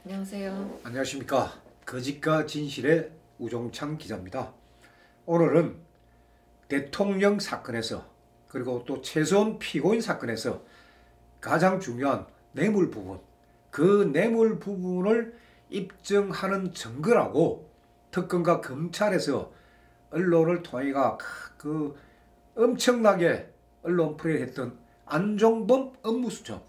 안녕하세요. 안녕하십니까. 거짓과 진실의 우종창 기자입니다. 오늘은 대통령 사건에서 그리고 또 최소한 피고인 사건에서 가장 중요한 뇌물 부분, 그 뇌물 부분을 입증하는 증거라고 특검과 검찰에서 언론을 통해가 그 엄청나게 언론 플레이했던 안종범 업무수첩,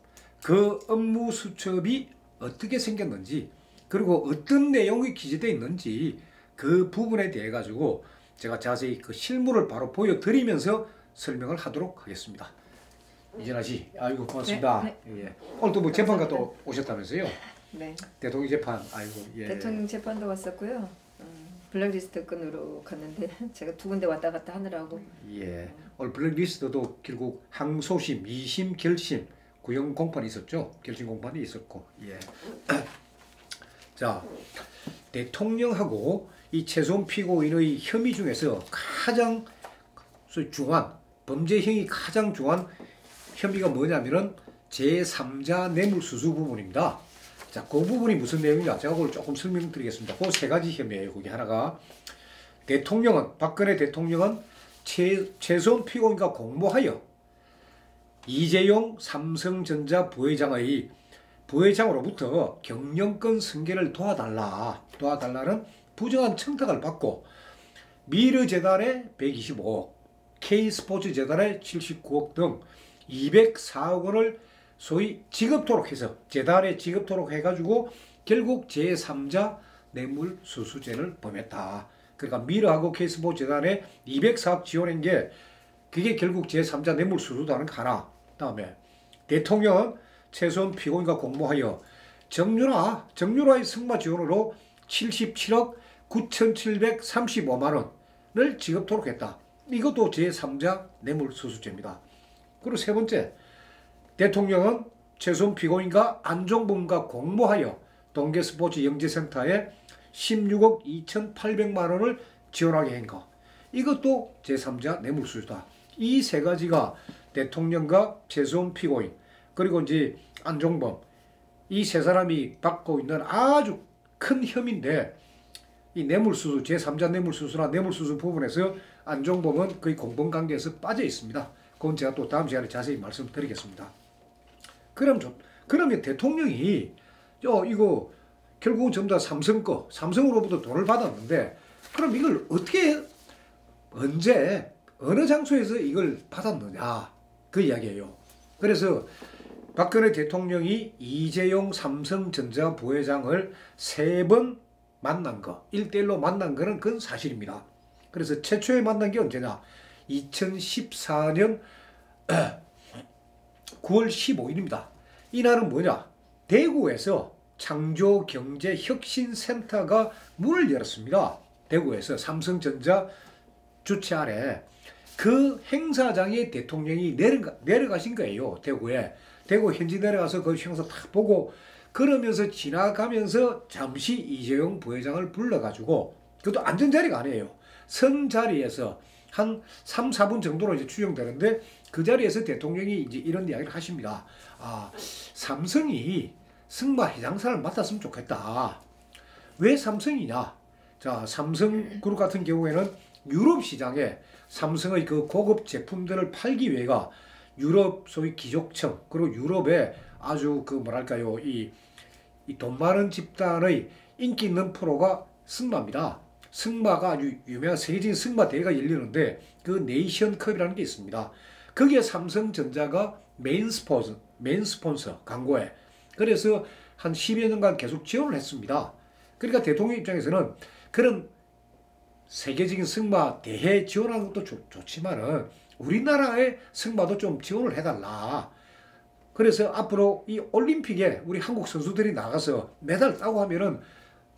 그 업무수첩이 어떻게 생겼는지 그리고 어떤 내용이 기재되어 있는지 그 부분에 대해 가지고 제가 자세히 그 실물을 바로 보여드리면서 설명을 하도록 하겠습니다. 이진아 씨, 아이고 고맙습니다. 네, 예. 오늘도 뭐 재판 갔다 오셨다면서요? 네. 대통령 재판, 아이고 예. 대통령 재판도 왔었고요. 블랙리스트 건으로 갔는데 제가 두 군데 왔다 갔다 하느라고. 예. 오늘 블랙리스트도 결국 항소심, 2심, 결심, 구형 공판이 있었죠. 결심 공판이 있었고, 예. 자, 대통령하고 이 최소한 피고인의 혐의 중에서 가장 중한 범죄형이 가장 중한 혐의가 뭐냐면은 제3자 뇌물수수 부분입니다. 자, 그 부분이 무슨 내용인가 제가 그걸 조금 설명드리겠습니다. 그 세 가지 혐의예요. 거기 하나가 박근혜 대통령은 최소한 피고인과 공모하여 이재용 삼성전자 부회장으로부터 경영권 승계를 도와달라는 부정한 청탁을 받고 미르재단에 125억, K스포츠재단에 79억 등 204억 원을 소위 지급토록 해서 재단에 지급토록 해가지고 결국 제3자 뇌물수수죄를 범했다. 그러니까 미르하고 K스포츠재단에 204억 지원한 게 그게 결국 제3자 뇌물수수다는 거 하나. 다음에 대통령은 최소한 피고인과 공모하여 정유라의 승마 지원으로 77억 9,735만 원을 지급토록 했다. 이것도 제3자 뇌물수수죄입니다. 그리고 세 번째, 대통령은 최소한 피고인과 안종범과 공모하여 동계스포츠 영재센터에 16억 2,800만 원을 지원하게 한 것. 이것도 제3자 뇌물수수다. 이 세 가지가 대통령과 최소한 피고인 그리고 이제 안종범 이 세 사람이 받고 있는 아주 큰 혐의인데 이 뇌물수수 제3자 뇌물수수나 뇌물수수 부분에서 안종범은 거의 공범관계에서 빠져 있습니다. 그건 제가 또 다음 시간에 자세히 말씀드리겠습니다. 그러면 대통령이 이거 결국은 전부 다 삼성으로부터 돈을 받았는데 그럼 이걸 어떻게 언제 어느 장소에서 이걸 받았느냐 그 이야기예요. 그래서 박근혜 대통령이 이재용 삼성전자 부회장을 3번 만난 거, 1대1로 만난 거는 그건 사실입니다. 그래서 최초에 만난 게 언제냐? 2014년 9월 15일입니다. 이날은 뭐냐? 대구에서 창조경제혁신센터가 문을 열었습니다. 대구에서 삼성전자 주최 아래 그 행사장에 대통령이 내려가신 거예요. 대구 현지 내려가서 그 행사 딱 보고 그러면서 지나가면서 잠시 이재용 부회장을 불러가지고 그것도 앉은 자리가 아니에요. 선 자리에서 한 3, 4분 정도로 이제 추정되는데 그 자리에서 대통령이 이제 이런 이야기를 하십니다. 삼성이 승마 회장사를 맡았으면 좋겠다. 왜 삼성이냐? 자, 삼성그룹 같은 경우에는 유럽 시장에 삼성의 그 고급 제품들을 팔기 위해가 유럽 소위 기족청 그리고 유럽의 아주 그 뭐랄까요 이 돈 많은 집단의 인기 있는 프로가 승마입니다. 승마가 아주 유명한 세계적인 승마 대회가 열리는데 그 네이션컵이라는 게 있습니다. 거기에 삼성전자가 메인 스폰서 광고에 그래서 한 10여 년간 계속 지원을 했습니다. 그러니까 대통령 입장에서는 그런 세계적인 승마 대회 지원하는 것도 좋지만은 우리나라의 승마도 좀 지원을 해달라. 그래서 앞으로 이 올림픽에 우리 한국 선수들이 나가서 메달 따고 하면은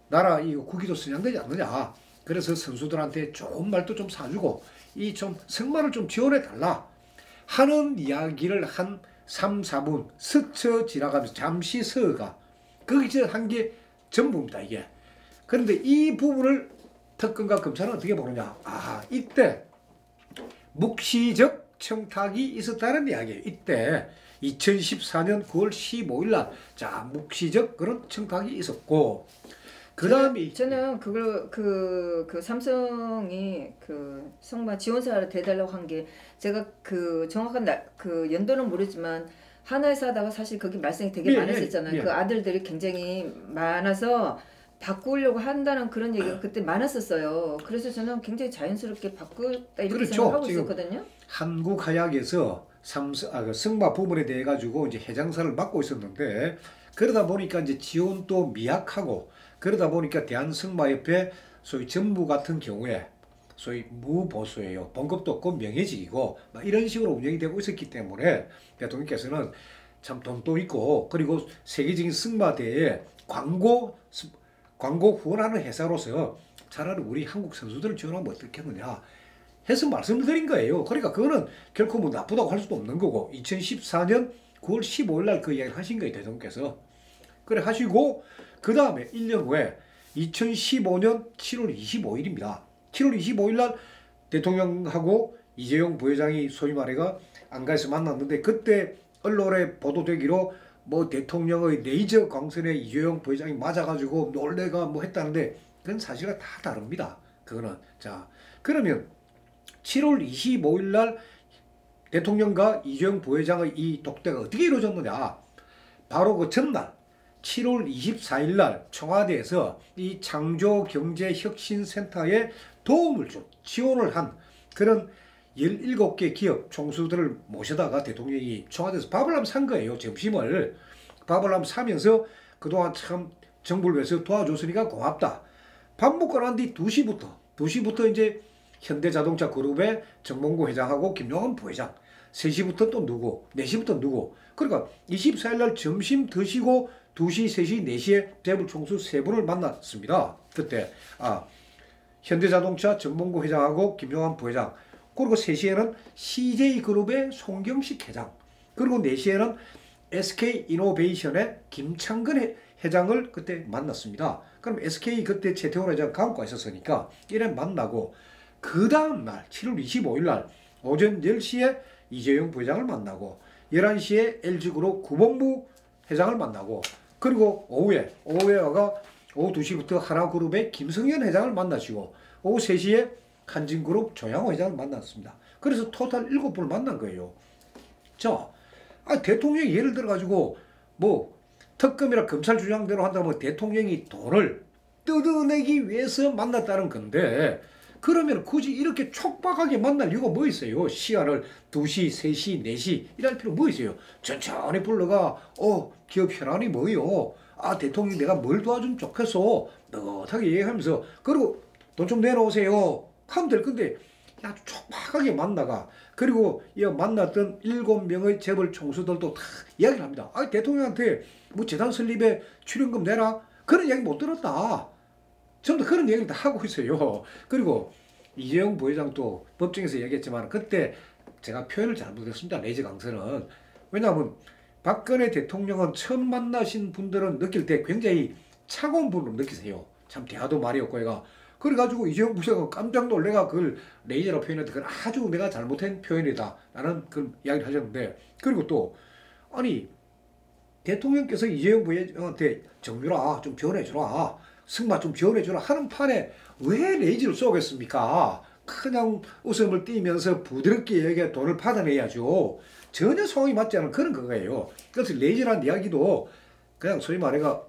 나라 이 국기도 선양되지 않느냐. 그래서 선수들한테 좋은 말도 좀 사주고 이 좀 승마를 좀 지원해달라 하는 이야기를 한 3, 4분 스쳐 지나가면서 잠시 서가 거기서 한 게 전부입니다. 이게. 그런데 이 부분을 특검과 검찰은 어떻게 보느냐. 이때 묵시적 청탁이 있었다는 이야기예요. 이때 2014년 9월 15일 날 자, 묵시적 그런 청탁이 있었고 그다음에 저는 그걸 그 삼성이 그 승마 지원사를 대달라고 한 게 제가 그 정확한 그 연도는 모르지만 하나에서 하다가 사실 거기 말썽이 되게 예, 많았었잖아요. 예. 그 아들들이 굉장히 많아서 바꾸려고 한다는 그런 얘기가 그때 많았었어요. 그래서 저는 굉장히 자연스럽게 바꾸다 이렇게 그렇죠. 생각하고 지금 있었거든요. 한국 하약에서 그 승마 부분에 대해 가지고 이제 회장사를 맡고 있었는데 그러다 보니까 이제 지원도 미약하고 그러다 보니까 대한승마협회 소위 전부 같은 경우에 소위 무보수예요. 봉급도 없고 명예직이고 막 이런 식으로 운영이 되고 있었기 때문에 대통령께서는 참 돈도 있고 그리고 세계적인 승마대회에 광고 후원하는 회사로서 차라리 우리 한국 선수들을 지원하면 어떻겠느냐 해서 말씀을 드린 거예요. 그러니까 그거는 결코 뭐 나쁘다고 할 수도 없는 거고 2014년 9월 15일 날 그 이야기를 하신 거예요. 대통령께서. 그래 하시고 그 다음에 1년 후에 2015년 7월 25일입니다. 7월 25일 날 대통령하고 이재용 부회장이 소위 말해가 안가에서 만났는데 그때 언론에 보도되기로 뭐 대통령의 레이저 광선에 이재용 부회장이 맞아가지고 놀래가 뭐 했다는데 그건 사실과 다 다릅니다. 그거는 자 그러면 7월 25일 날 대통령과 이재용 부회장의 이 독대가 어떻게 이루어졌느냐 바로 그 전날 7월 24일 날 청와대에서 이 창조경제혁신센터에 도움을 준 지원을 한 그런 17개 기업 총수들을 모셔다가 대통령이 청와대에서 밥을 한번 산 거예요. 점심을 밥을 한번 사면서 그동안 참 정부를 위해서 도와줬으니까 고맙다. 밥 먹고 난 뒤 2시부터 이제 현대자동차 그룹의 정몽구 회장하고 김용환 부회장 3시부터 또 누구 4시부터 누구 그러니까 24일 날 점심 드시고 2시, 3시, 4시에 재벌 총수 3분을 만났습니다. 그때 현대자동차 정몽구 회장하고 김용환 부회장 그리고 3시에는 CJ그룹의 송경식 회장 그리고 4시에는 SK이노베이션의 김창근 회장을 그때 만났습니다. 그럼 SK 그때 최태원 회장 강과 있었으니까 이래 만나고 그 다음날 7월 25일 날 오전 10시에 이재용 부회장을 만나고 11시에 LG그룹 구본무 회장을 만나고 그리고 오후에가 오후 2시부터 하나그룹의 김성현 회장을 만나시고 오후 3시에 한진그룹 조양호 회장을 만났습니다. 그래서 토탈 7분을 만난 거예요. 자, 대통령이 예를 들어가지고 뭐 특검이라 검찰 주장대로 한다면 대통령이 돈을 뜯어내기 위해서 만났다는 건데 그러면 굳이 이렇게 촉박하게 만날 이유가 뭐 있어요? 시간을 2시, 3시, 4시 이럴 필요 뭐 있어요? 천천히 불러가 기업 현안이 뭐요? 대통령이 내가 뭘 도와주면 좋겠어 느긋하게 얘기하면서 그리고 돈 좀 내놓으세요 하면 될 건데 아주 촉박하게 만나가 그리고 이 만났던 7명의 재벌 총수들도 다 이야기를 합니다. 대통령한테 뭐 재단 설립에 출연금 내라 그런 이야기 못 들었다. 전부 다 그런 얘기를 다 하고 있어요. 그리고 이재용 부회장도 법정에서 얘기했지만 그때 제가 표현을 잘못했습니다. 레이저 강선은. 왜냐하면 박근혜 대통령은 처음 만나신 분들은 느낄 때 굉장히 차가운 분으로 느끼세요. 참 대화도 말이 없고 얘가. 그래가지고 이재용 부회장은 깜짝 놀래가 그걸 레이저로 표현했는데 그건 아주 내가 잘못한 표현이다 라는 그런 이야기를 하셨는데 그리고 또 아니 대통령께서 이재용 부회장한테 정유라 좀 지원해주라 승마 좀 지원해주라 하는 판에 왜 레이저를 쏘겠습니까? 그냥 웃음을 띠면서 부드럽게 얘기해 돈을 받아내야죠. 전혀 상황이 맞지 않은 그런 거예요. 그래서 레이저라는 이야기도 그냥 소위 말해가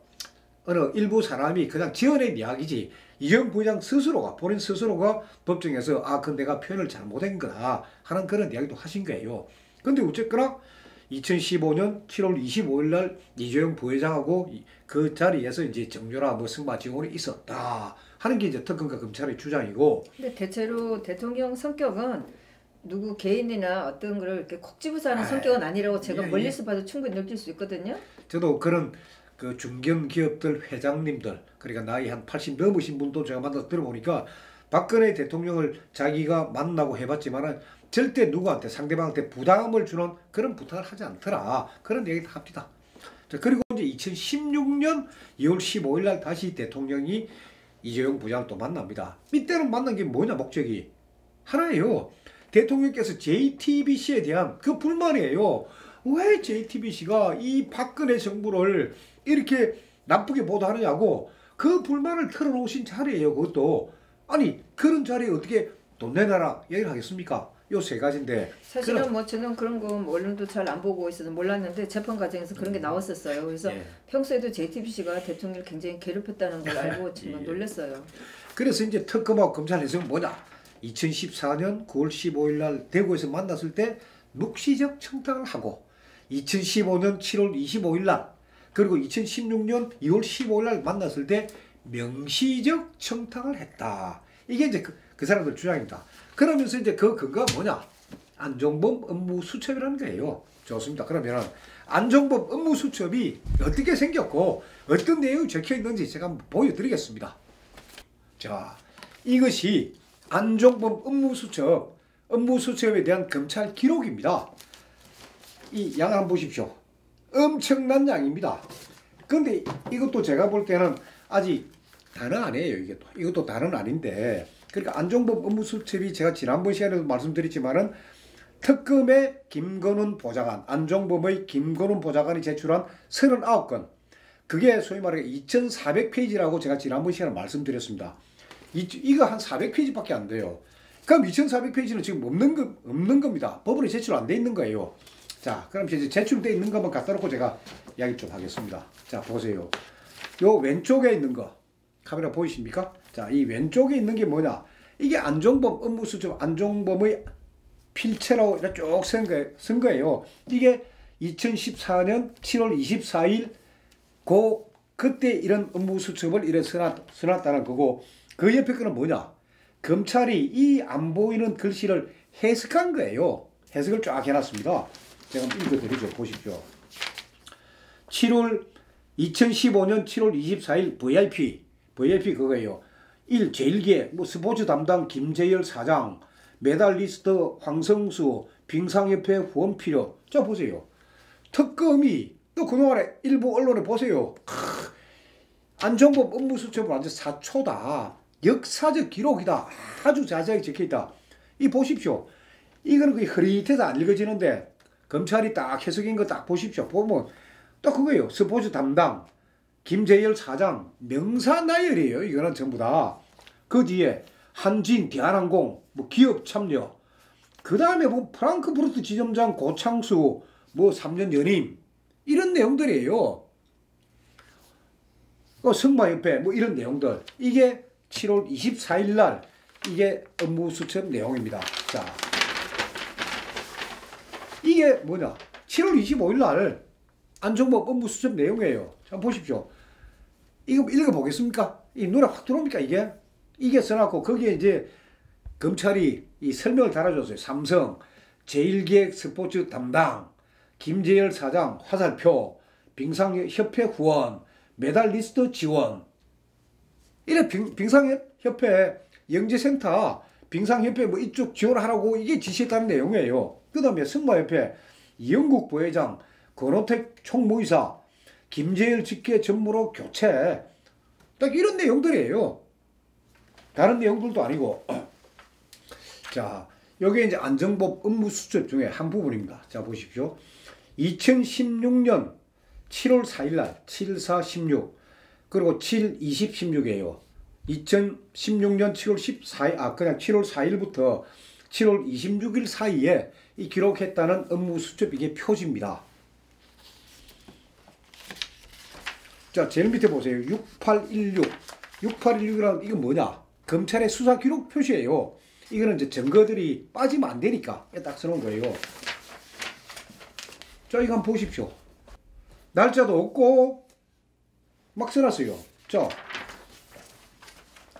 어느 일부 사람이 그냥 지어낸 이야기지 이재용 부회장 스스로가 본인 스스로가 법정에서 그건 내가 표현을 잘못한 거다 하는 그런 이야기도 하신 거예요. 근데 어쨌거나 2015년 7월 25일 날 이재용 부회장하고 그 자리에서 이제 정유라 뭐 승마 지원이 있었다 하는 게 이제 특검과 검찰의 주장이고. 근데 대체로 대통령 성격은 누구 개인이나 어떤 거를 이렇게 콕 집어서 하는 성격은 아니라고 제가 멀리서 봐도 충분히 느낄 수 있거든요. 저도 그런 그 중견 기업들 회장님들 그러니까 나이 한 80 넘으신 분도 제가 만나서 들어보니까 박근혜 대통령을 자기가 만나고 해봤지만은 절대 누구한테 상대방한테 부담을 주는 그런 부탁을 하지 않더라 그런 얘기도 합니다. 자, 그리고 이제 2016년 2월 15일 날 다시 대통령이 이재용 부장을 또 만납니다. 이때는 만난 게 뭐냐 목적이 하나예요. 대통령께서 JTBC에 대한 그 불만이에요. 왜 JTBC가 이 박근혜 정부를 이렇게 나쁘게 보도하느냐고 그 불만을 털어놓으신 자리예요. 그것도 아니 그런 자리에 어떻게 돈 내놔라 얘기를 하겠습니까? 요 세 가지인데 사실은 그럼, 뭐 저는 그런 거 뭐 언론도 잘 안 보고 있어서 몰랐는데 재판 과정에서 그런 게 나왔었어요. 그래서 예. 평소에도 JTBC가 대통령을 굉장히 괴롭혔다는 걸 알고 정말 예. 놀랐어요. 그래서 이제 특검하고 검찰 해석은 뭐냐? 2014년 9월 15일 날 대구에서 만났을 때 묵시적 청탁을 하고 2015년 7월 25일 날 그리고 2016년 2월 15일 날 만났을 때 명시적 청탁을 했다. 이게 이제 그 사람들 주장입니다. 그러면서 이제 그 근거가 뭐냐? 안종범 업무수첩이라는 거예요. 좋습니다. 그러면 안종범 업무수첩이 어떻게 생겼고 어떤 내용이 적혀 있는지 제가 한번 보여드리겠습니다. 자, 이것이 안종범 업무수첩에 대한 검찰 기록입니다. 이 양 한번 보십시오. 엄청난 양입니다. 근데 이것도 제가 볼 때는 아직 다는 아니에요. 이것도 다는 아닌데 그러니까 안종범 업무수첩이 제가 지난번 시간에도 말씀드렸지만은 특검의 김건훈 보좌관, 안종범의 김건훈 보좌관이 제출한 39건 그게 소위 말해 2400페이지라고 제가 지난번 시간에 말씀드렸습니다. 이거 한 400페이지밖에 안 돼요. 그럼 2400페이지는 지금 없는 겁니다. 법원에 제출 안 돼 있는 거예요. 자, 그럼 이제 제출돼 있는 것만 갖다 놓고 제가 이야기 좀 하겠습니다. 자, 보세요. 요 왼쪽에 있는 거 카메라 보이십니까? 자, 이 왼쪽에 있는 게 뭐냐? 이게 안종범 업무수첩 안종범의 필체라고 이렇게 쭉 쓴 거예요. 이게 2014년 7월 24일 그때 이런 업무수첩을 이래 써놨다는 거고 그 옆에 거는 뭐냐? 검찰이 이 안 보이는 글씨를 해석한 거예요. 해석을 쫙 해놨습니다. 제가 한번 읽어드리죠. 보십시오. 2015년 7월 24일 VIP 그거예요. 1. 제1기에 스포츠 담당 김재열 사장, 메달리스트 황성수, 빙상협회 후원 필요. 자, 보세요. 특검이 또 그동안에 일부 언론에 보세요. 안종범 업무수첩은 완전 사초다. 역사적 기록이다. 아주 자세하게 적혀있다. 이 보십시오. 이거는 거의 흐릿해서 안 읽어지는데 검찰이 딱 해석인 거 딱 보십시오. 보면 또 그거예요. 스포츠 담당 김재열 사장 명사 나열이에요. 이거는 전부 다. 그 뒤에 한진 대한항공 기업 참여 그 다음에 프랑크푸르트 지점장 고창수 3년 연임 이런 내용들이에요. 승마협회 이런 내용들 이게 7월 24일 날 이게 업무수첩 내용입니다. 자, 이게 뭐냐? 7월 25일 날 안종범 업무수첩 내용이에요. 자, 보십시오. 이거 읽어보겠습니까? 이 눈에 확 들어옵니까? 이게 써놨고 거기에 이제 검찰이 이 설명을 달아줬어요. 삼성, 제1기획 스포츠 담당, 김재열 사장 화살표, 빙상협회 후원, 메달리스트 지원. 이래 빙상협회 영재센터, 빙상협회 이쪽 지원하라고 이게 지시했다는 내용이에요. 그 다음에 승마협회 이영국 부회장, 권호택 총무이사, 김재열 직계 전무로 교체. 딱 이런 내용들이에요. 다른 내용들도 아니고. 자, 여기 이제 안종범 업무수첩 중에 한 부분입니다. 자, 보십시오. 2016년 7월 4일 날 7416 그리고 7, 20, 16이에요. 2016년 7월 14일 그냥 7월 4일부터 7월 26일 사이에 이 기록했다는 업무수첩 이게 표지입니다. 자, 제일 밑에 보세요. 6816이라는 이건 뭐냐? 검찰의 수사 기록 표시예요. 이거는 이제 증거들이 빠지면 안 되니까 딱 써놓은 거예요. 자, 이거 한번 보십시오. 날짜도 없고 막 써놨어요. 자,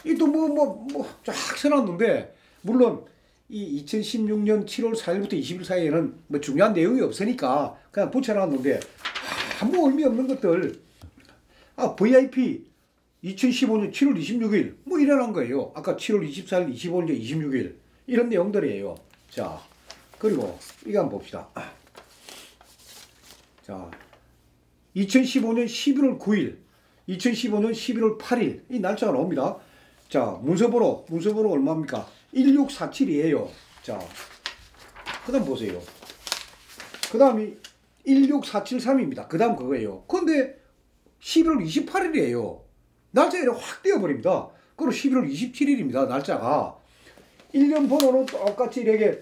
이 또 쫙 써놨는데 물론 이 2016년 7월 4일부터 20일 사이에는 중요한 내용이 없으니까 그냥 붙여놨는데 아무 의미 없는 것들. VIP 2015년 7월 26일 이래난 거예요. 아까 7월 24일, 25일, 26일 이런 내용들이에요. 자, 그리고 이거 한번 봅시다. 자, 2015년 11월 9일, 2015년 11월 8일 이 날짜가 나옵니다. 자, 문서번호 얼마입니까? 1647이에요. 자, 그 다음 보세요. 그 다음이 16473입니다. 그 다음 그거예요. 근데 11월 28일이에요. 날짜가 확 떼어버립니다. 그리고 11월 27일입니다. 날짜가. 1년 번호는 똑같이 이렇게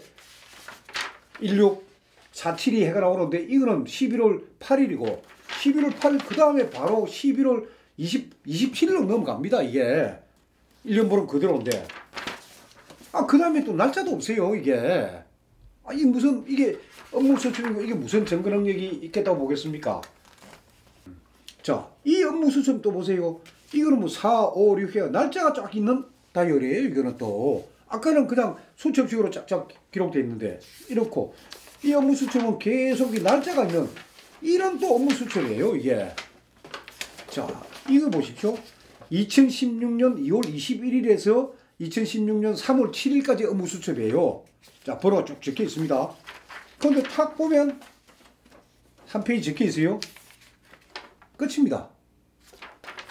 1647이 해가 나오는데 이거는 11월 8일이고 11월 8일 그 다음에 바로 11월 27일로 넘어갑니다. 이게 1년 번호 그대로인데 그 다음에 또 날짜도 없어요. 이게 이게 무슨 이게 업무 수첩이고 이게 무슨 증거 능력이 있겠다고 보겠습니까? 자, 이 업무 수첩 또 보세요. 이거는 뭐 4, 5, 6 해가 날짜가 쫙 있는 다이어리예요. 이거는 또 아까는 그냥 수첩식으로 쫙쫙 기록되어 있는데 이렇고 이 업무 수첩은 계속 이 날짜가 있는 이런 또 업무 수첩이에요. 이게 자, 이거 보십시오. 2016년 2월 21일에서 2016년 3월 7일까지 업무 수첩이에요. 자, 번호가 쭉 적혀 있습니다. 그런데 탁 보면 한 페이지 적혀 있어요. 끝입니다.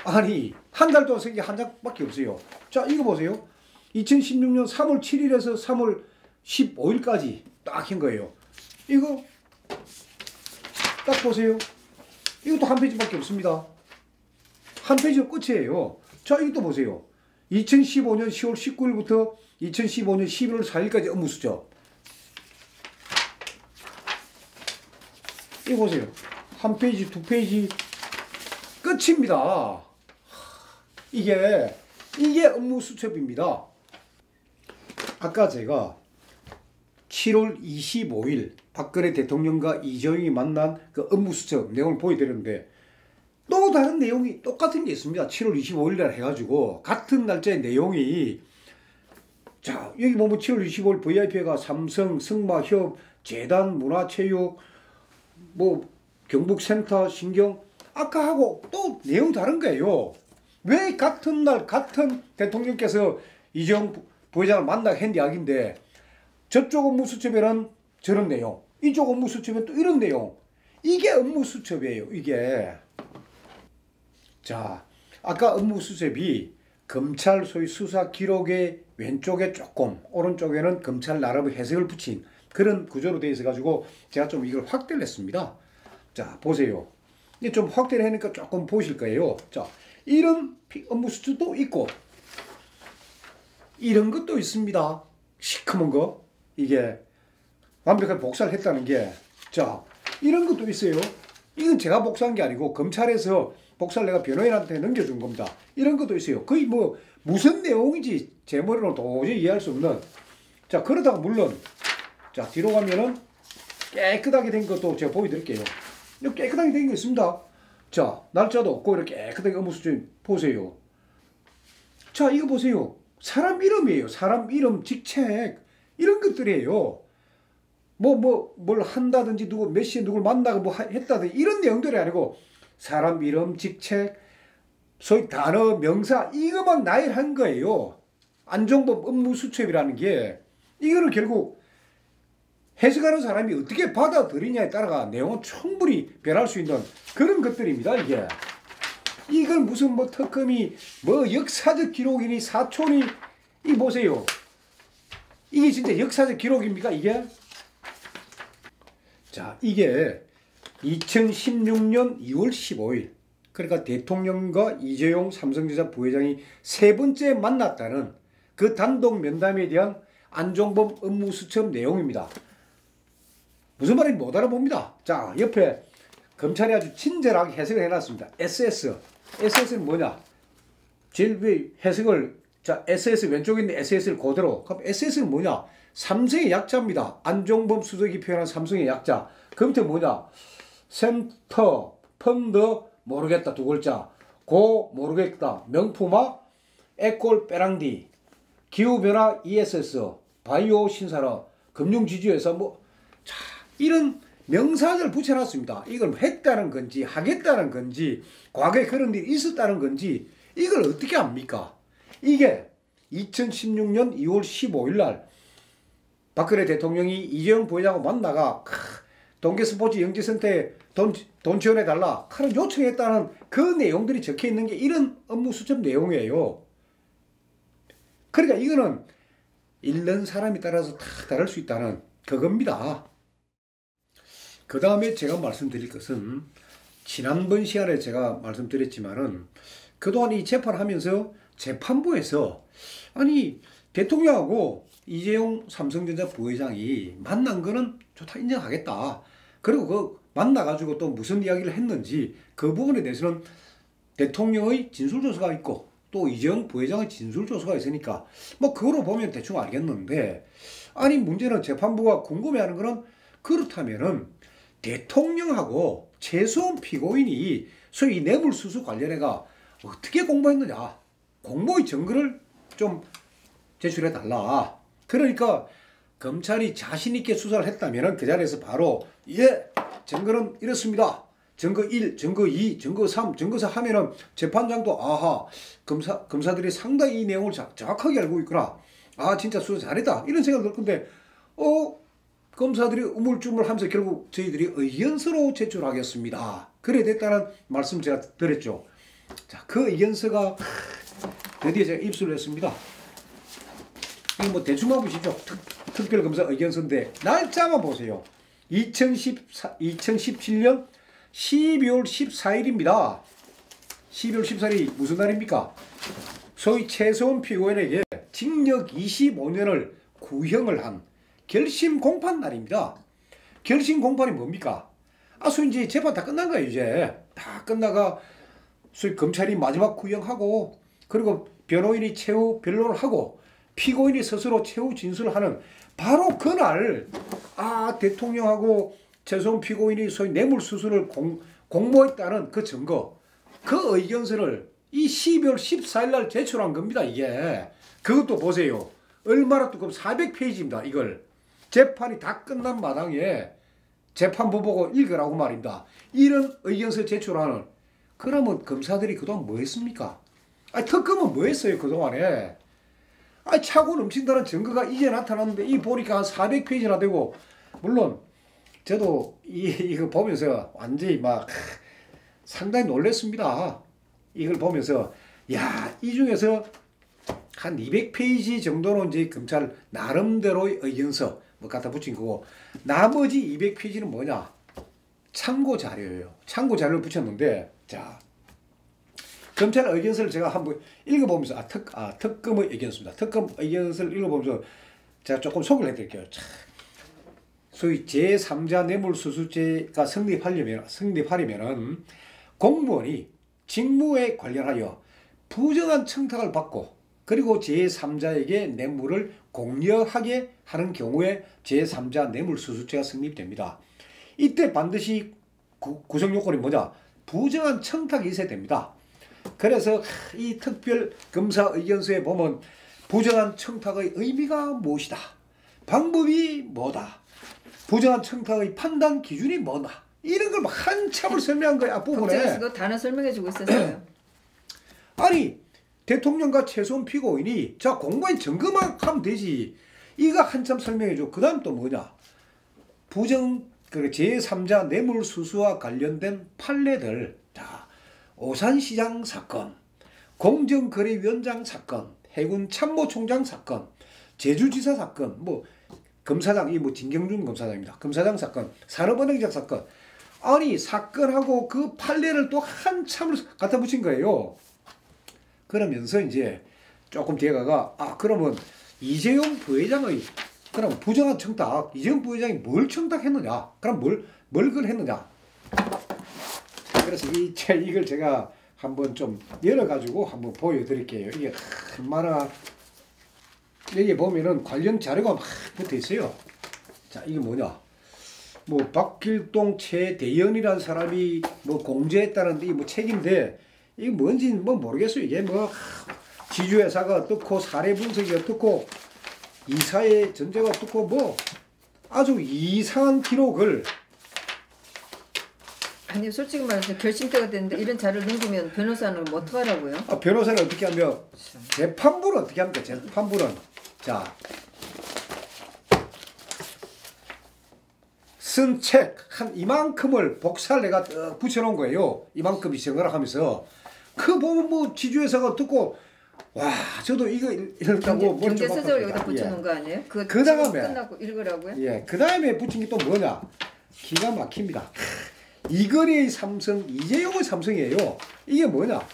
아니, 한 달 동안 생긴 한 장밖에 없어요. 자, 이거 보세요. 2016년 3월 7일에서 3월 15일까지 딱 한 거예요. 이거 딱 보세요. 이것도 한 페이지밖에 없습니다. 한 페이지로 끝이에요. 자, 이것도 보세요. 2015년 10월 19일부터 2015년 11월 4일까지 업무 수첩. 이거 보세요. 한 페이지, 두 페이지 끝입니다. 이게 업무 수첩입니다. 아까 제가 7월 25일 박근혜 대통령과 이재용이 만난 그 업무 수첩 내용을 보여드렸는데 또 다른 내용이 똑같은 게 있습니다. 7월 25일 날 해가지고 같은 날짜의 내용이 자, 여기 보면 7월 25일 VIP가 삼성, 승마협, 재단, 문화체육, 뭐 경북센터, 신경 아까하고 또 내용 다른 거예요. 왜 같은 날 같은 대통령께서 이재용 부회장을 만나게 한 이야기인데 저쪽 업무 수첩에는 저런 내용, 이쪽 업무 수첩에는 또 이런 내용. 이게 업무 수첩이에요. 이게. 자, 아까 업무 수첩이 검찰 소위 수사 기록의 왼쪽에 조금 오른쪽에는 검찰 나름의 해석을 붙인 그런 구조로 되어 있어 가지고 제가 좀 이걸 확대를 했습니다. 자, 보세요. 이게 좀 확대를 하니까 조금 보실 거예요. 자, 이런 업무 수첩도 있고 이런 것도 있습니다. 시커먼 거. 이게 완벽하게 복사를 했다는 게 자, 이런 것도 있어요. 이건 제가 복사한 게 아니고 검찰에서 복사를 내가 변호인한테 넘겨준 겁니다. 이런 것도 있어요. 거의 뭐 무슨 내용인지 제 머리로 도저히 이해할 수 없는. 자, 그러다가 물론 자, 뒤로 가면은 깨끗하게 된 것도 제가 보여드릴게요. 이거 깨끗하게 된 게 있습니다. 자, 날짜도 없고 이렇게 깨끗하게 업무 수첩 보세요. 자, 이거 보세요. 사람 이름이에요. 사람 이름, 직책 이런 것들이에요. 뭘 한다든지 누구 몇 시에 누굴 만나고 뭐 했다든지 이런 내용들이 아니고 사람 이름, 직책, 소위 단어, 명사 이것만 나열한 거예요. 안종범 업무 수첩이라는 게 이거를 결국 해석하는 사람이 어떻게 받아들이냐에 따라가 내용은 충분히 변할 수 있는 그런 것들입니다. 이걸 무슨 뭐 특검이 뭐 역사적 기록이니 사촌이 이 보세요. 이게 진짜 역사적 기록입니까 이게? 자, 이게 2016년 2월 15일 그러니까 대통령과 이재용 삼성전자 부회장이 세 번째 만났다는 그 단독 면담에 대한 안종범 업무 수첩 내용입니다. 무슨 말인지 못 알아봅니다. 자, 옆에 검찰이 아주 친절하게 해석을 해놨습니다. SS. SS는 뭐냐? 제일 해석을 자, SS 왼쪽에 있는 SS를 그대로. 그럼 SS는 뭐냐? 삼성의 약자입니다. 안종범 수석이 표현한 삼성의 약자. 그 밑에 뭐냐? 센터, 펀드, 모르겠다 두 글자. 고, 모르겠다. 명품화, 에콜, 빼랑디. 기후변화, ESS. 바이오 신산업, 금융지주회사 뭐. 자, 이런 명사를 붙여놨습니다. 이걸 했다는 건지 하겠다는 건지 과거에 그런 일이 있었다는 건지 이걸 어떻게 압니까? 이게 2016년 2월 15일 날 박근혜 대통령이 이재용 부회장하고 만나가 동계스포츠 영재센터에 돈 지원해달라 하는 요청했다는 그 내용들이 적혀있는 게 이런 업무 수첩 내용이에요. 그러니까 이거는 읽는 사람에 따라서 다 다를 수 있다는 그겁니다. 그 다음에 제가 말씀드릴 것은 지난번 시간에 제가 말씀드렸지만은 그동안 이 재판하면서 재판부에서 아니 대통령하고 이재용 삼성전자 부회장이 만난 거는 좋다 인정하겠다. 그리고 그 만나가지고 또 무슨 이야기를 했는지 그 부분에 대해서는 대통령의 진술조서가 있고 또 이재용 부회장의 진술조서가 있으니까 뭐 그거로 보면 대충 알겠는데 아니 문제는 재판부가 궁금해하는 거는 그렇다면은 대통령하고 최소한 피고인이 소위 뇌물수수 관련해가 어떻게 공모했느냐 공모의 증거를 좀 제출해 달라. 그러니까 검찰이 자신 있게 수사를 했다면 그 자리에서 바로 예 증거는 이렇습니다. 증거 1, 증거 2, 증거 3, 증거 4 하면은 재판장도 아하 검사들이 상당히 이 내용을 정확하게 알고 있구나. 아 진짜 수사 잘했다 이런 생각이 들 건데 검사들이 우물쭈물하면서 결국 저희들이 의견서로 제출하겠습니다. 그래 됐다는 말씀 제가 드렸죠. 자, 그 의견서가 드디어 제가 입수를 했습니다. 이거 뭐 대충만 보시죠. 특별검사 의견서인데 날짜만 보세요. 2017년 12월 14일입니다. 12월 14일이 무슨 날입니까? 소위 최소한 피고인에게 징역 25년을 구형을 한 결심 공판 날입니다. 결심 공판이 뭡니까? 소위 이제 재판 다 끝난 거예요. 이제 다 끝나가 소위 검찰이 마지막 구형하고 그리고 변호인이 최후 변론을 하고 피고인이 스스로 최후 진술을 하는 바로 그날 대통령하고 최소한 피고인이 소위 뇌물수수를 공모했다는 그 증거 그 의견서를 이 12월 14일 날 제출한 겁니다. 이게 그것도 보세요. 얼마나 두꺼운 400페이지입니다. 이걸 재판이 다 끝난 마당에 재판부 보고 읽으라고 말입니다. 이런 의견서 제출하는 그러면 검사들이 그동안 뭐 했습니까? 특검은 뭐 했어요 그동안에? 차고 넘친다는 증거가 이제 나타났는데 이 보니까 한 400페이지나 되고 물론 저도 이거 보면서 완전히 막 상당히 놀랐습니다. 이걸 보면서 야, 이 중에서 한 200페이지 정도는 이제 검찰 나름대로의 의견서 뭐 갖다 붙인 거고 나머지 200페이지는 뭐냐? 참고 자료예요. 참고 자료를 붙였는데 자 검찰 의견서를 제가 한번 읽어보면서 특검의 의견서입니다. 특검 의견서를 읽어보면서 제가 조금 소개를 해드릴게요. 소위 제3자 뇌물수수죄가 성립하려면은 공무원이 직무에 관련하여 부정한 청탁을 받고 그리고 제3자에게 뇌물을 공여하게 하는 경우에 제3자 뇌물수수죄가 성립됩니다. 이때 반드시 구성요건이 뭐냐? 부정한 청탁이 있어야 됩니다. 그래서 이 특별검사 의견서에 보면 부정한 청탁의 의미가 무엇이다. 방법이 뭐다. 부정한 청탁의 판단 기준이 뭐다. 이런 걸 한참을 설명한 거야. 앞부분에. 법정에서 단어 설명해주고 있었어요. 아니 대통령과 최소한 피고인이 자 공무원 증거만 하면 되지. 이거 한참 설명해줘. 그 다음 또 뭐냐. 제3자 뇌물수수와 관련된 판례들. 자 오산시장 사건, 공정거래위원장 사건, 해군 참모총장 사건, 제주지사 사건, 검사장, 진경준 검사장입니다. 검사장 사건, 산업은행장 사건. 아니 사건하고 그 판례를 또 한참을 갖다 붙인 거예요. 그러면서 이제 조금 뒤에 가가 그러면 이재용 부회장의 그럼 부정한 청탁, 이재용 부회장이 뭘 청탁했느냐? 그럼 뭘 그걸 했느냐? 그래서 이걸 제가 한번 좀 열어가지고 한번 보여드릴게요. 이게 얼마나 여기 보면은 관련 자료가 막 붙어 있어요. 자, 이게 뭐냐? 박길동 최대현이라는 사람이 공제했다는데 이 책인데 이게 뭔지 모르겠어요. 이게 지주회사가 어떻고 사례 분석이 어떻고 이사의 전제가 어떻고 아주 이상한 기록을 아니 솔직히 말해서 결심대가 됐는데 이런 자료를 넘기면 변호사는 뭐 어떡하라고요? 변호사는 어떻게 하면 재판부는 어떻게 합니까? 재판부는 자 쓴 책 한 이만큼을 복사를 내가 붙여놓은 거예요. 이만큼이 생각을 하면서 그 보면 지주회사가 어떻고 와, 저도 이거 읽는다고 경제 서적을 여기다 예. 붙여놓은 거 아니에요? 그 그 다음에 끝나고 읽으라고요? 예, 그 다음에 붙인 게 또 뭐냐? 기가 막힙니다. 이건희의 삼성, 이재용의 삼성이에요. 이게 뭐냐?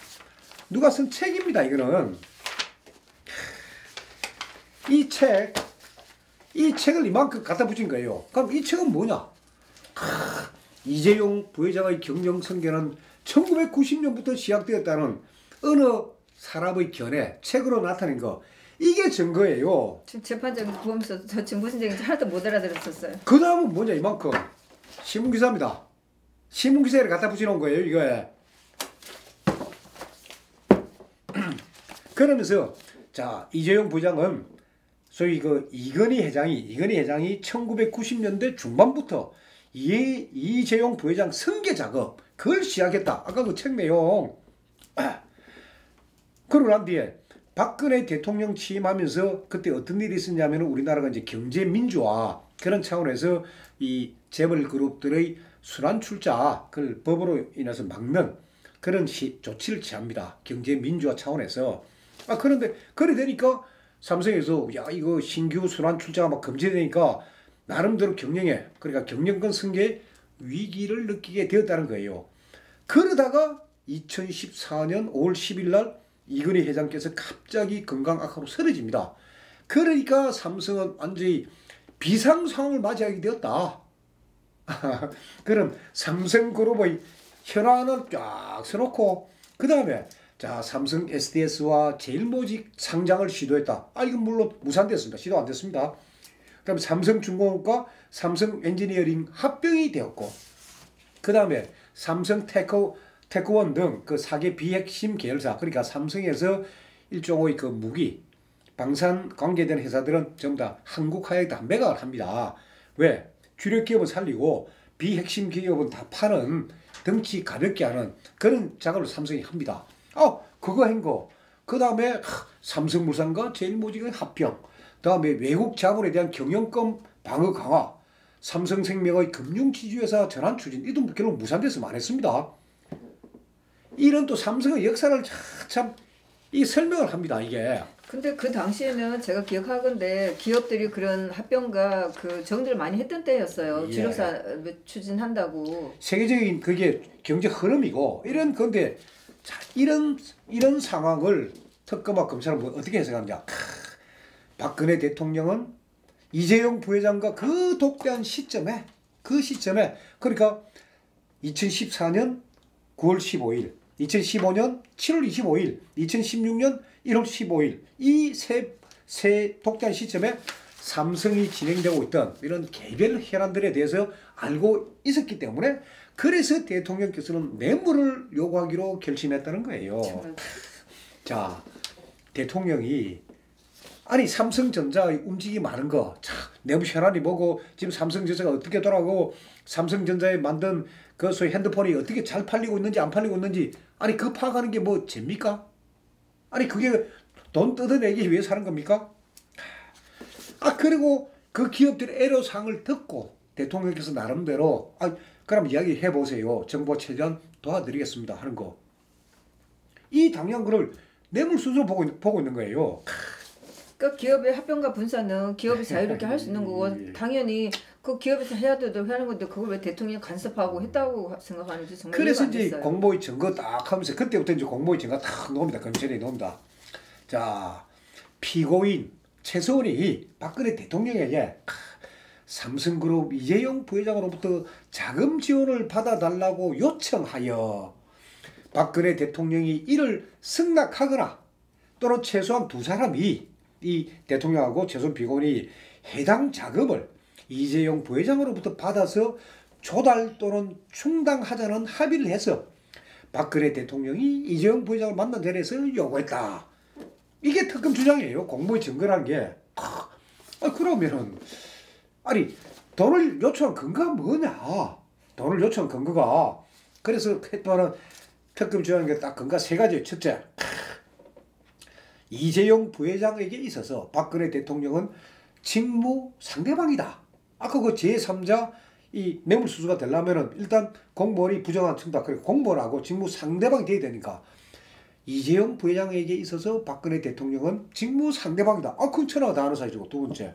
누가 쓴 책입니다. 이거는 이 책을 이만큼 갖다 붙인 거예요. 그럼 이 책은 뭐냐? 이재용 부회장의 경영 선계는 1990년부터 시작되었다는 어느 사람의 견해, 책으로 나타낸 거. 이게 증거예요. 지금 재판장이 보면서 저 지금 무슨 얘기인지 하나도 못 알아들었었어요. 그 다음은 뭐냐, 이만큼. 신문기사입니다. 신문기사를 갖다 붙여놓은 거예요, 이거에. 그러면서, 자, 이재용 부장은 소위 그 이건희 회장이 1990년대 중반부터 이재용 부회장 승계 작업, 그걸 시작했다. 아까 그 책 내용. 그러고 난 뒤에 박근혜 대통령 취임하면서 그때 어떤 일이 있었냐면 우리나라가 이제 경제 민주화 그런 차원에서 이 재벌 그룹들의 순환 출자 그걸 법으로 인해서 막는 그런 조치를 취합니다. 경제 민주화 차원에서. 그런데 그래 되니까 삼성에서 야 이거 신규 순환 출자가 막 금지되니까 나름대로 그러니까 경영권 승계 위기를 느끼게 되었다는 거예요. 그러다가 2014년 5월 10일 날 이건희 회장께서 갑자기 건강 악화로 쓰러집니다. 그러니까 삼성은 완전히 비상 상황을 맞이하게 되었다. 그럼 삼성그룹의 현안을 쫙 써놓고 그 다음에 자 삼성 SDS와 제일모직 상장을 시도했다. 이건 물론 무산됐습니다. 시도 안 됐습니다. 그다음 삼성중공업과 삼성엔지니어링 합병이 되었고 그 다음에 삼성 테크원 등 그 4개 비핵심 계열사 그러니까 삼성에서 일종의 그 무기 방산 관계된 회사들은 전부 다 한국화에 다 매각을 합니다. 왜? 주력 기업은 살리고 비핵심 기업은 다 파는 덩치 가볍게 하는 그런 작업을 삼성이 합니다. 그거 한 거. 그 다음에 삼성물산과 제일모직의 합병. 다음에 외국 자본에 대한 경영권 방어 강화. 삼성생명의 금융지주회사 전환 추진. 이도 결국 무산돼서 안 했습니다. 이런 또 삼성의 역사를 참 이 설명을 합니다. 이게. 근데 그 당시에는 제가 기억하건데 기업들이 그런 합병과 그 정들을 많이 했던 때였어요. 예. 주력사 추진한다고. 세계적인 그게 경제 흐름이고 이런 건데 자, 이런 상황을 특검과 검찰은 뭐 어떻게 해석하느냐. 박근혜 대통령은 이재용 부회장과 그 독대한 시점에 그러니까 2014년 9월 15일 2015년 7월 25일, 2016년 1월 15일 이 세 독대한 시점에 삼성이 진행되고 있던 이런 개별 현안들에 대해서 알고 있었기 때문에 그래서 대통령께서는 뇌물을 요구하기로 결심했다는 거예요. 자, 대통령이 아니 삼성전자의 움직임이 많은 거 내부 현안이 뭐고 지금 삼성전자가 어떻게 돌아가고 삼성전자에 만든 그 소위 핸드폰이 어떻게 잘 팔리고 있는지 안 팔리고 있는지 아니 그 파악하는 게 뭐 죄입니까? 아니 그게 돈 뜯어내기 위해서 하는 겁니까? 그리고 그 기업들의 애로사항을 듣고 대통령께서 나름대로 그럼 이야기해 보세요. 정보 최대한 도와드리겠습니다 하는 거. 이 당연 그걸 뇌물수수로 보고 있는 거예요. 그러니까 기업의 합병과 분산은 기업이 자유롭게 할 수 있는 거고 당연히 그 기업에서 해야 되도 하는 건데 그걸 왜 대통령이 간섭하고 했다고 생각하는지 정말 그래서 이해가 안 이제 됐어요. 공모의 증거 딱 하면서 그때부터 이제 공모의 증거 딱 나옵니다. 검찰에 나옵니다. 자, 피고인 최소원이 박근혜 대통령에게 삼성그룹 이재용 부회장으로부터 자금 지원을 받아달라고 요청하여 박근혜 대통령이 이를 승낙하거나 또는 최소한 두 사람이 이 대통령하고 최소한 피고인이 해당 자금을 이재용 부회장으로부터 받아서 조달 또는 충당하자는 합의를 해서 박근혜 대통령이 이재용 부회장을 만난 자리에서 요구했다. 이게 특검 주장이에요. 공모의 증거라는 게. 그러면은 아니 돈을 요청한 근거가 뭐냐? 돈을 요청한 근거가 그래서 했더니 특검 주장하는 게 딱 근거 세 가지. 첫째, 이재용 부회장에게 있어서 박근혜 대통령은 직무 상대방이다. 아까 그 제3자 이 뇌물수수가 되려면은 일단 공무원이 부정한 청탁 그리고 공무원하고 직무 상대방이 돼야 되니까 이재용 부회장에게 있어서 박근혜 대통령은 직무 상대방이다. 그건 천하가 다 아는 사실이고, 두 번째,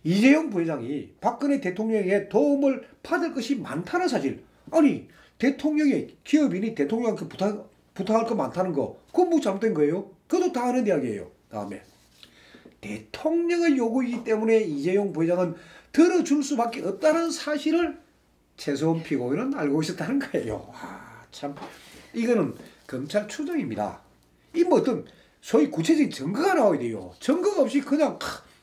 이재용 부회장이 박근혜 대통령에게 도움을 받을 것이 많다는 사실. 아니, 대통령의 기업인이 대통령한테 부탁할 거 많다는 거, 그건 뭐 잘못된 거예요? 그것도 다 아는 이야기예요. 다음에 대통령의 요구이기 때문에 이재용 부회장은 들어줄 수밖에 없다는 사실을 최소한 피고인은 알고 있었다는 거예요. 참, 이거는 검찰 추정입니다. 이 뭐 어떤 소위 구체적인 증거가 나와야 돼요. 증거가 없이 그냥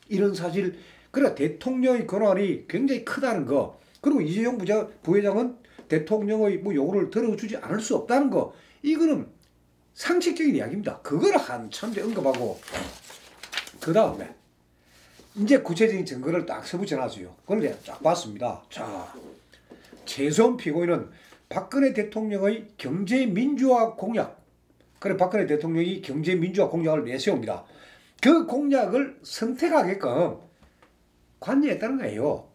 이런 사실, 그래 대통령의 권한이 굉장히 크다는 거, 그리고 이재용 부회장은 대통령의 뭐 요구를 들어주지 않을 수 없다는 거, 이거는 상식적인 이야기입니다. 그걸 한참 언급하고, 그 다음에 이제 구체적인 증거를 딱 세부쳐놨어요. 그걸 내가 쫙 봤습니다. 자, 최소한 피고인은 박근혜 대통령의 경제민주화 공약, 그래 박근혜 대통령이 경제민주화 공약을 내세웁니다. 그 공약을 선택하게끔 관여했다는 거예요.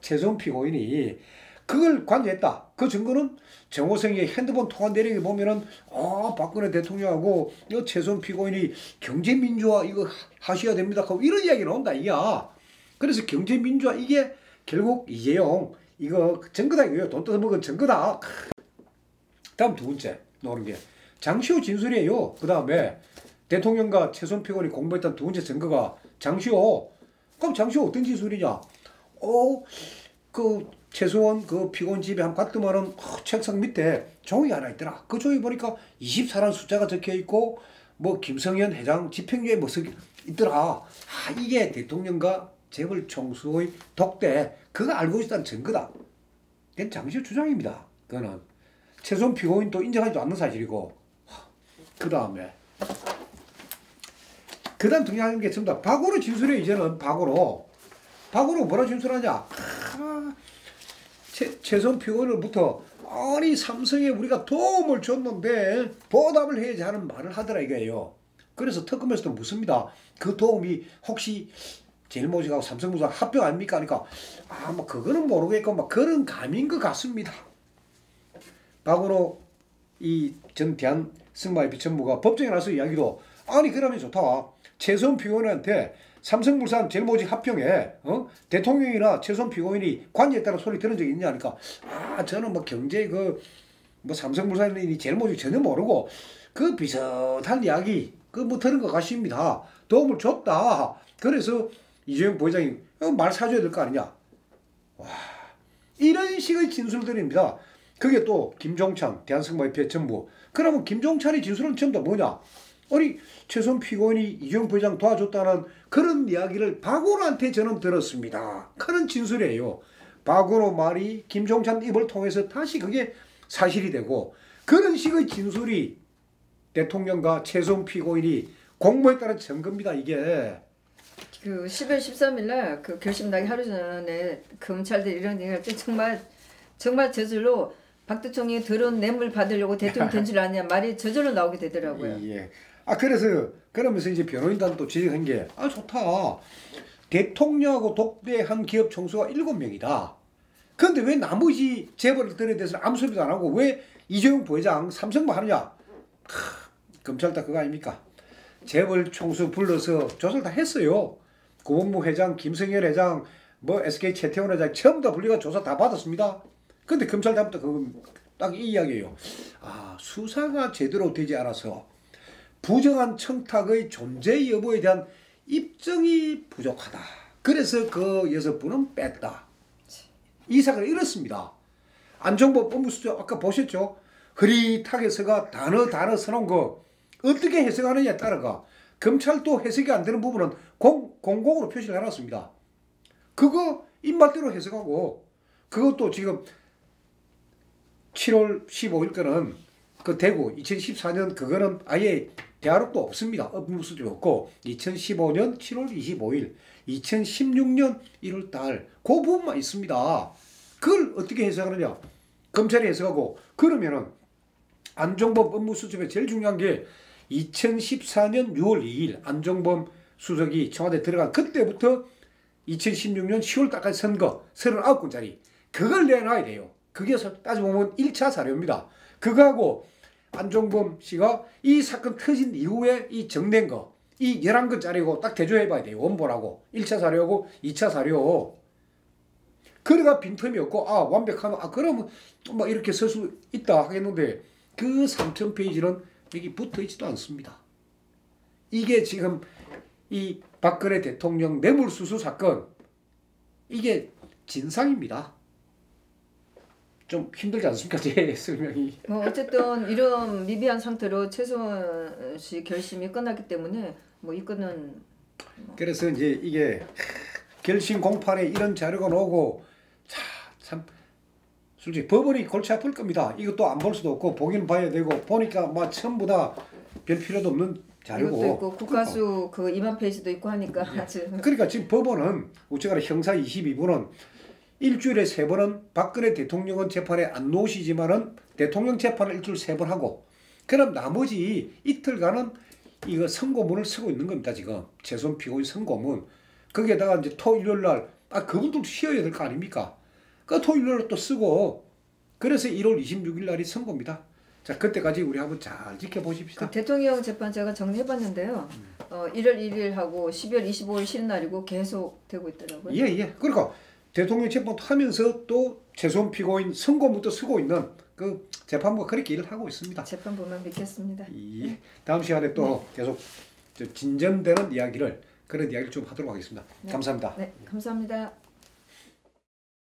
최소한 피고인이 그걸 관여했다. 그 증거는 정호성의 핸드폰 통화 내용에 보면은 박근혜 대통령하고 최소한 피고인이 경제민주화 이거 하셔야 됩니다 하고 이런 이야기 나온다 이야. 그래서 경제민주화 이게 결국 이재용 이거 증거다 이거요. 돈 뜯어먹은 증거다. 다음 두 번째 나오는 게 장시호 진술이에요. 그 다음에 대통령과 최소한 피고인이 공부했던 두 번째 증거가 장시호. 그럼 장시호 어떤 진술이냐? 그 최소한 그 피고인 집에 한번 갔더만은 책상 밑에 종이 하나 있더라. 그 종이 보니까 24라는 숫자가 적혀 있고 뭐 김성현 회장 집행유예 뭐 있더라. 이게 대통령과 재벌 총수의 독대, 그거 알고 있다는 증거다. 그건 장시호 주장입니다. 그거는 최소한 피고인도 인정하지도 않는 사실이고. 그 다음에 중요한 게 전부 다 박으로 진술해. 이제는 박으로 뭐라 진술하냐? 최소한 피고인으로부터 아니 삼성에 우리가 도움을 줬는데 보답을 해야지 하는 말을 하더라 이거예요. 그래서 특검에서도 묻습니다. 그 도움이 혹시 제일모직하고 삼성물산 합병 아닙니까? 하니까 뭐 그거는 모르겠고 막 그런 감인 것 같습니다. 박은호 이 전 대한승마협의천무가 법정에 나서 이야기도 아니 그러면 좋다. 최소한 피고인한테 삼성물산 제일모직 합병에 대통령이나 최소한 피고인이 관여했다는 소리 들은 적이 있냐 하니까 저는 뭐 경제 뭐 삼성물산이 제일모직 전혀 모르고 그 비슷한 이야기 뭐 들은 것 같습니다. 도움을 줬다. 그래서 이재용 부회장이 말 사줘야 될 거 아니냐. 이런 식의 진술들입니다. 그게 또 김종찬 대한승마협회 전무. 그러면 김종찬의 진술은 전부 다 뭐냐? 아니 최소한 피고인이 이재용 부회장 도와줬다는 그런 이야기를 박원호한테 저는 들었습니다. 그런 진술이에요. 박원호 말이 김종찬 입을 통해서 다시 그게 사실이 되고, 그런 식의 진술이 대통령과 최소한 피고인이 공모했다는 증거입니다. 이게 그 10월 13일 날 그 결심 나기 하루 전에 검찰들이 이런 얘기할 때 정말 저절로 박 대통령이 들은 뇌물 받으려고 대통령 된 줄 아냐 말이 저절로 나오게 되더라고요. 예. 그러면서 이제 변호인단도 지적한 게 좋다. 대통령하고 독대한 기업 총수가 7명이다. 그런데 왜 나머지 재벌들에 대해서는 아무 소리도 안 하고 왜 이재용 부회장 삼성만 하느냐? 검찰 다 그거 아닙니까? 재벌 총수 불러서 조사를 다 했어요. 고범무 회장, 김성현 회장, 뭐 SK 최태원 회장 전부 다 불리가 조사 다 받았습니다. 근데 검찰 다음부터 딱 이 이야기예요. 수사가 제대로 되지 않아서 부정한 청탁의 존재 여부에 대한 입증이 부족하다. 그래서 그 6분은 뺐다. 이 사건은 이렇습니다. 안종범 법무수석 아까 보셨죠? 흐릿하게 서가 단어 써놓은 거 어떻게 해석하느냐에 따라가 검찰도 해석이 안 되는 부분은 공공으로 표시를 해놨습니다. 그거 입맛대로 해석하고, 그것도 지금 7월 15일 거는 그 대구 2014년 그거는 아예 대화록도 없습니다. 업무수도 없고 2015년 7월 25일 2016년 1월 달 그 부분만 있습니다. 그걸 어떻게 해석하느냐? 검찰이 해석하고, 그러면은 안종범 업무수첩에 제일 중요한 게 2014년 6월 2일 안종범 수석이 청와대 들어간 그때부터 2016년 10월 달까지 선거 39건짜리 그걸 내놔야 돼요. 그게 따져보면 1차 사료입니다. 그거하고 안종범 씨가 이 사건 터진 이후에 이 정된 거, 이 11건짜리고 딱 대조해봐야 돼요. 원본하고 1차 사료하고 2차 사료. 그래가 빈틈이 없고 완벽하면 그러면 뭐 이렇게 쓸 수 있다 하겠는데 그 3,000페이지는 여기 붙어있지도 않습니다. 이게 지금 이 박근혜 대통령 뇌물수수 사건 이게 진상입니다. 좀 힘들지 않습니까? 제 설명이. 뭐 어쨌든 이런 미비한 상태로 최소원 씨 결심이 끝났기 때문에 뭐 이 건은 그래서 이제 이게 결심 공판에 이런 자료가 나오고 참 솔직히 법원이 골치 아플 겁니다. 이것도 안 볼 수도 없고 보긴 봐야 되고 보니까 뭐 전부 다 별 필요도 없는 자료고. 이것도 있고 국가수 그 2만 페이지도 있고 하니까 아주. 그러니까 지금 법원은 어쨌거나 형사 22부는 일주일에 3번은 박근혜 대통령은 재판에 안 나오시지만은 대통령 재판을 일주일 3번 하고 그럼 나머지 이틀간은 이거 선고문을 쓰고 있는 겁니다. 지금 최소한 피고인 선고문. 거기에다가 이제 토요일 날 그분들도 쉬어야 될 거 아닙니까? 그 토요일 날 또 쓰고 그래서 1월 26일 날이 선고입니다. 자, 그때까지 우리 한번 잘 지켜보십시다. 그 대통령 재판 제가 정리해봤는데요. 1월 1일하고 12월 25일 쉬는 날이고 계속 되고 있더라고요. 예. 그러니까 대통령 재판도 하면서 또 최소한 피고인 선고문도 쓰고 있는 그 재판부가 그렇게 일을 하고 있습니다. 재판부만 믿겠습니다. 예. 다음 시간에 또 계속 진전되는 이야기를 그런 이야기를 좀 하도록 하겠습니다. 감사합니다. 네, 감사합니다.